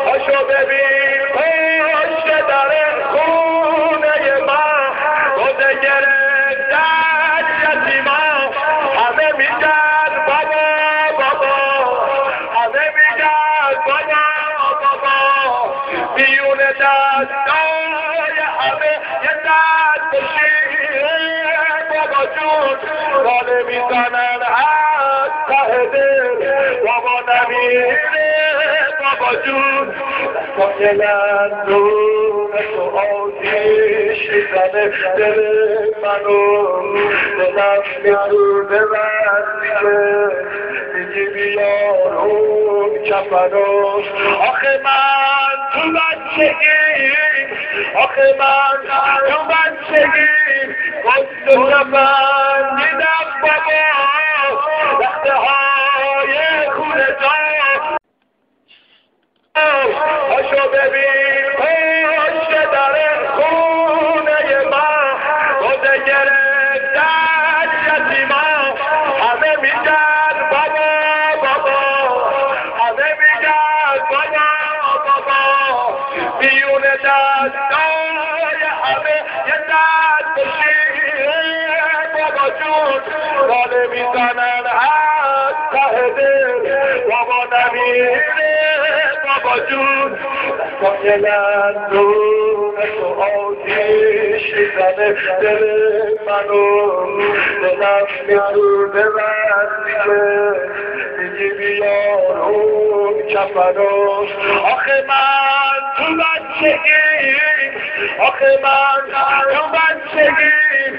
پاشو ببین پشت در خونه من روزه گرفتن یتیما همه میگن بابا همه میگن بابا بیون دستای همه یه دست بشیره بابا جون باله میزنن از ته دل بابا نمیره بابا جون دستان دون تو آتیش میزنه دل منو دلم میسوزه وقتی میگی بیار اون کفنو آخه من تو بچگیم آخه من تو بچگیم گفت و کفن دیدم بابا وقته های خونه جا پاشو ببین پشت در خونه من روزه گرفتن یتیما همه میگن بابا همه میگن بابا بیون دستای همه یه دست بشیره بابا جون باله میزنن از ته دل بابا نمیره بابا جون دستان دون تو آتیش میزنه دل منو دلم میسوزه وقتی میگی بیار اون کفنو آخه من تو بچگیم آخه من تو بچگیم